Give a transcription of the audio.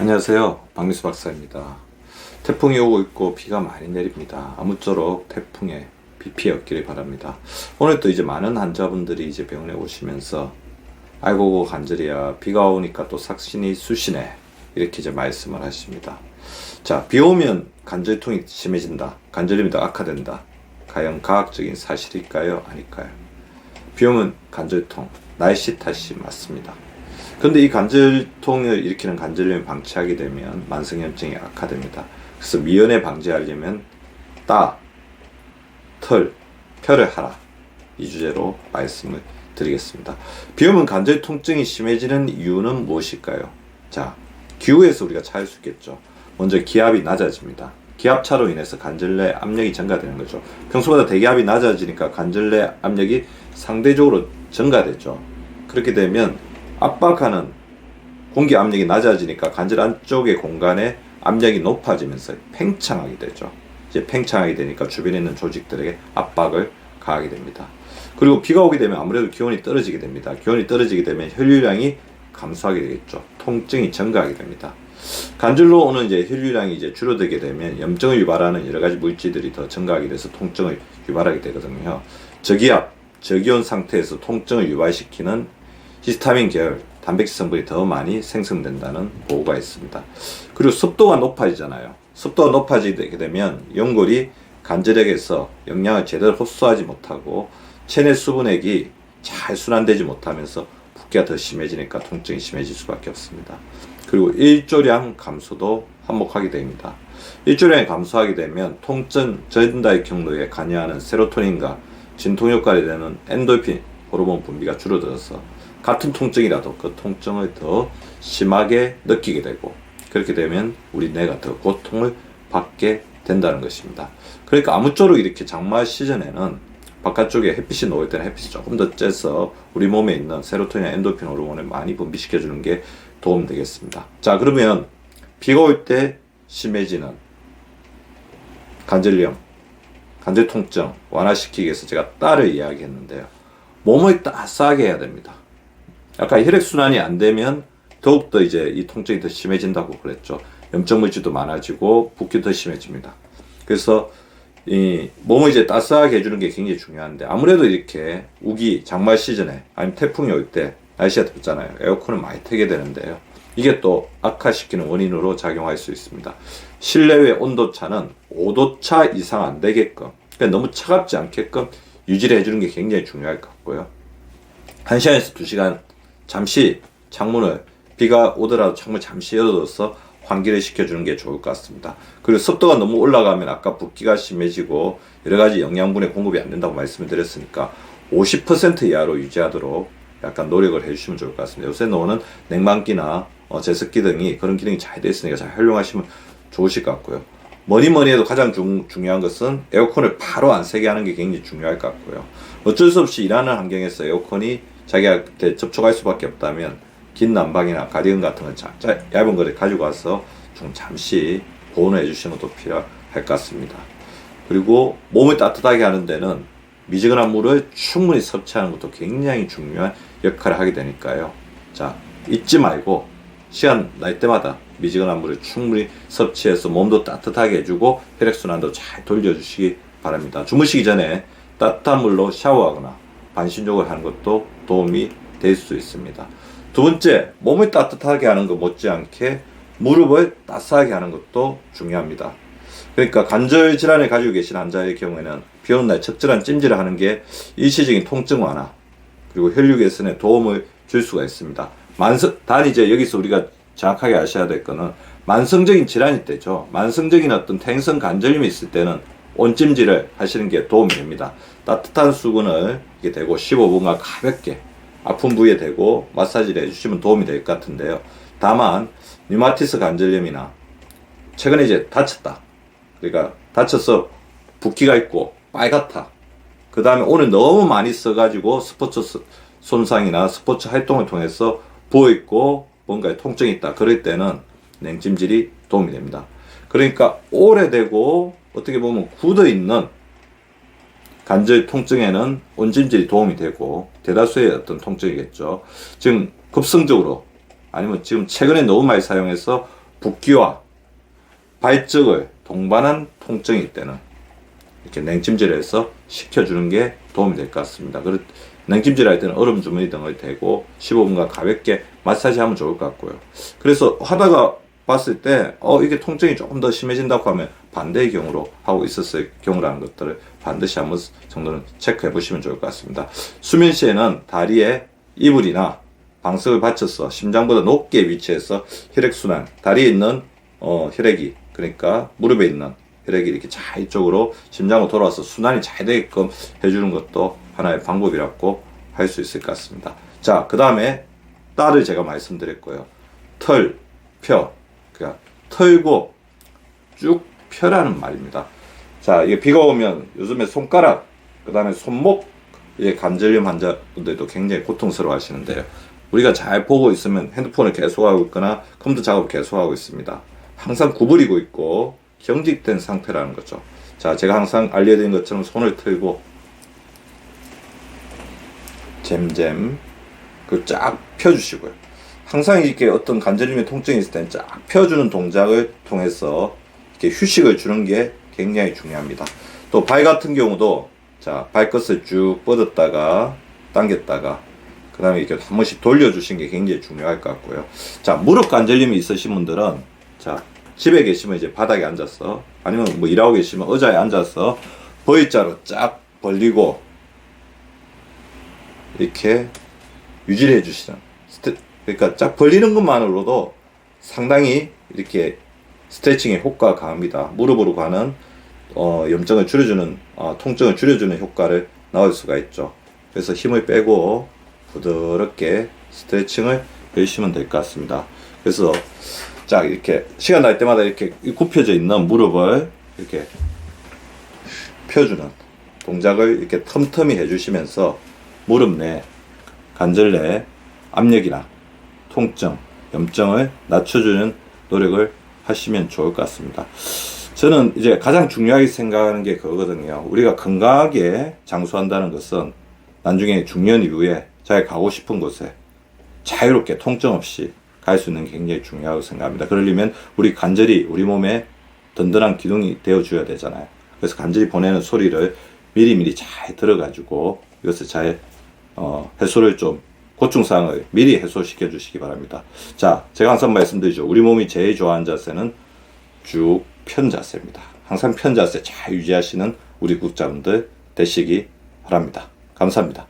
안녕하세요, 박미수 박사입니다. 태풍이 오고 있고 비가 많이 내립니다. 아무쪼록 태풍에 비 피해 없기를 바랍니다. 오늘 또 이제 많은 환자분들이 이제 병원에 오시면서 아이고 간절이야, 비가 오니까 또 삭신이 쑤시네, 이렇게 이제 말씀을 하십니다. 자, 비 오면 관절통이 심해진다, 관절염이 더 악화된다. 과연 과학적인 사실일까요? 아닐까요? 비 오면 관절통, 날씨 탓이 맞습니다. 근데 이 관절통을 일으키는 관절염을 방치하게 되면 만성염증이 악화됩니다. 그래서 미연에 방지하려면 따, 털, 펴를 하라, 이 주제로 말씀을 드리겠습니다. 비 오면 관절 통증이 심해지는 이유는 무엇일까요? 자, 기후에서 우리가 찾을 수 있겠죠. 먼저 기압이 낮아집니다. 기압차로 인해서 관절 내 압력이 증가되는 거죠. 평소보다 대기압이 낮아지니까 관절 내 압력이 상대적으로 증가되죠. 그렇게 되면 압박하는 공기 압력이 낮아지니까 관절 안쪽의 공간에 압력이 높아지면서 팽창하게 되죠. 이제 팽창하게 되니까 주변에 있는 조직들에게 압박을 가하게 됩니다. 그리고 비가 오게 되면 아무래도 기온이 떨어지게 됩니다. 기온이 떨어지게 되면 혈류량이 감소하게 되겠죠. 통증이 증가하게 됩니다. 관절로 오는 이제 혈류량이 이제 줄어들게 되면 염증을 유발하는 여러 가지 물질들이 더 증가하게 돼서 통증을 유발하게 되거든요. 저기압, 저기온 상태에서 통증을 유발시키는 히스타민 계열 단백질 성분이 더 많이 생성된다는 보고가 있습니다. 그리고 습도가 높아지잖아요. 습도가 높아지게 되면 연골이 관절액에서 영양을 제대로 흡수하지 못하고 체내 수분액이 잘 순환되지 못하면서 붓기가 더 심해지니까 통증이 심해질 수밖에 없습니다. 그리고 일조량 감소도 한몫하게 됩니다. 일조량이 감소하게 되면 통증 전달 경로에 관여하는 세로토닌과 진통 효과를 내는 엔돌핀 호르몬 분비가 줄어들어서 같은 통증이라도 그 통증을 더 심하게 느끼게 되고, 그렇게 되면 우리 뇌가 더 고통을 받게 된다는 것입니다. 그러니까 아무쪼록 이렇게 장마 시즌에는 바깥쪽에 햇빛이 놓을 때는 햇빛이 조금 더 쬐서 우리 몸에 있는 세로토닌과 엔도르핀 호르몬을 많이 분비시켜주는 게 도움되겠습니다. 자, 그러면 비가 올 때 심해지는 관절염, 관절 통증 완화시키기 위해서 제가 따를 이야기했는데요. 몸을 따스하게 해야 됩니다. 아까 혈액순환이 안 되면 더욱더 이제 이 통증이 더 심해진다고 그랬죠. 염증 물질도 많아지고 붓기도 더 심해집니다. 그래서 이 몸을 이제 따스하게 해주는 게 굉장히 중요한데, 아무래도 이렇게 우기, 장마 시즌에 아니면 태풍이 올 때 날씨가 덥잖아요. 에어컨을 많이 틀게 되는데요. 이게 또 악화시키는 원인으로 작용할 수 있습니다. 실내외 온도차는 5도차 이상 안 되게끔, 그러니까 너무 차갑지 않게끔 유지를 해주는 게 굉장히 중요할 것 같고요. 1시간에서 2시간 잠시 창문을, 비가 오더라도 창문을 잠시 열어둬서 환기를 시켜주는 게 좋을 것 같습니다. 그리고 습도가 너무 올라가면 아까 붓기가 심해지고 여러 가지 영양분의 공급이 안 된다고 말씀을 드렸으니까 50% 이하로 유지하도록 약간 노력을 해주시면 좋을 것 같습니다. 요새 나오는 냉방기나 제습기 등이 그런 기능이 잘 되어 있으니까 잘 활용하시면 좋으실 것 같고요. 뭐니 해도 가장 중요한 것은 에어컨을 바로 안 새게 하는 게 굉장히 중요할 것 같고요. 어쩔 수 없이 일하는 환경에서 에어컨이 자기한테 접촉할 수밖에 없다면 긴 난방이나 가디건 같은 건 얇은 거를 가지고 와서 좀 잠시 보온을 해주시는 것도 필요할 것 같습니다. 그리고 몸을 따뜻하게 하는 데는 미지근한 물을 충분히 섭취하는 것도 굉장히 중요한 역할을 하게 되니까요. 자, 잊지 말고 시간 날 때마다 미지근한 물을 충분히 섭취해서 몸도 따뜻하게 해주고 혈액순환도 잘 돌려주시기 바랍니다. 주무시기 전에 따뜻한 물로 샤워하거나 반신욕을 하는 것도 도움이 될 수 있습니다. 두 번째, 몸을 따뜻하게 하는 것 못지않게 무릎을 따스하게 하는 것도 중요합니다. 그러니까 관절 질환을 가지고 계신 환자의 경우에는 비 오는 날 적절한 찜질을 하는 게 일시적인 통증 완화 그리고 혈류 개선에 도움을 줄 수가 있습니다. 단 이제 여기서 우리가 정확하게 아셔야 될 거는 만성적인 질환일 때죠. 만성적인 어떤 태행성 관절염이 있을 때는 온찜질을 하시는 게 도움이 됩니다. 따뜻한 수건을 이렇게 대고 15분간 가볍게 아픈 부위에 대고 마사지를 해주시면 도움이 될 것 같은데요. 다만 류마티스 관절염이나 최근에 이제 다쳤다, 그러니까 다쳐서 붓기가 있고 빨갛다, 그 다음에 오늘 너무 많이 써가지고 스포츠 손상이나 스포츠 활동을 통해서 부어있고 뭔가 통증이 있다, 그럴 때는 냉찜질이 도움이 됩니다. 그러니까 오래되고 어떻게 보면 굳어있는 관절 통증에는 온찜질이 도움이 되고, 대다수의 어떤 통증이겠죠. 지금 급성적으로 아니면 지금 최근에 너무 많이 사용해서 붓기와 발적을 동반한 통증일 때는 이렇게 냉찜질을 해서 식혀주는 게 도움이 될 것 같습니다. 냉찜질 할 때는 얼음 주머니 등을 대고 15분간 가볍게 마사지 하면 좋을 것 같고요. 그래서 하다가 봤을 때 이게 통증이 조금 더 심해진다고 하면 반대의 경우로 하고 있었을 경우라는 것들을 반드시 한번 정도는 체크해 보시면 좋을 것 같습니다. 수면 시에는 다리에 이불이나 방석을 받쳐서 심장보다 높게 위치해서 혈액순환, 다리에 있는 혈액이, 그러니까 무릎에 있는 혈액이 이렇게 잘 이쪽으로 심장으로 돌아와서 순환이 잘 되게끔 해주는 것도 하나의 방법이라고 할 수 있을 것 같습니다. 자, 그 다음에 딸을 제가 말씀드렸고요. 털, 펴, 그러니까 털고 쭉 펴라는 말입니다. 자, 이게 비가 오면 요즘에 손가락, 그 다음에 손목, 관절염 환자분들도 굉장히 고통스러워 하시는데요. 우리가 잘 보고 있으면 핸드폰을 계속하고 있거나 컴퓨터 작업을 계속하고 있습니다. 항상 구부리고 있고 경직된 상태라는 거죠. 자, 제가 항상 알려드린 것처럼 손을 틀고 잼잼 쫙 펴주시고요. 항상 이렇게 어떤 관절염의 통증이 있을 때는 쫙 펴주는 동작을 통해서 이렇게 휴식을 주는 게 굉장히 중요합니다. 또 발 같은 경우도 자, 발끝을 쭉 뻗었다가 당겼다가 그 다음에 이렇게 한 번씩 돌려주시는 게 굉장히 중요할 것 같고요. 자, 무릎 관절염이 있으신 분들은 자, 집에 계시면 이제 바닥에 앉아서 아니면 뭐 일하고 계시면 의자에 앉아서 V자로 쫙 벌리고 이렇게 유지를 해주시는, 그러니까 쫙 벌리는 것만으로도 상당히 이렇게 스트레칭의 효과가 강합니다. 무릎으로 가는 염증을 줄여주는, 통증을 줄여주는 효과를 낳을 수가 있죠. 그래서 힘을 빼고 부드럽게 스트레칭을 해주시면 될 것 같습니다. 그래서 자, 이렇게 시간 날 때마다 이렇게 굽혀져 있는 무릎을 이렇게 펴주는 동작을 이렇게 틈틈이 해주시면서 무릎 내 관절 내 압력이나 통증, 염증을 낮춰주는 노력을 하시면 좋을 것 같습니다. 저는 이제 가장 중요하게 생각하는 게 그거거든요. 우리가 건강하게 장수한다는 것은 나중에 중년 이후에 자기가 가고 싶은 곳에 자유롭게 통증 없이 갈 수 있는 게 굉장히 중요하다고 생각합니다. 그러려면 우리 관절이 우리 몸에 든든한 기둥이 되어 줘야 되잖아요. 그래서 관절이 보내는 소리를 미리미리 잘 들어가지고 이것을 잘 해소를 좀, 고충사항을 미리 해소시켜 주시기 바랍니다. 자, 제가 항상 말씀드리죠. 우리 몸이 제일 좋아하는 자세는 쭉 편 자세입니다. 항상 편 자세 잘 유지하시는 우리 구독자분들 되시기 바랍니다. 감사합니다.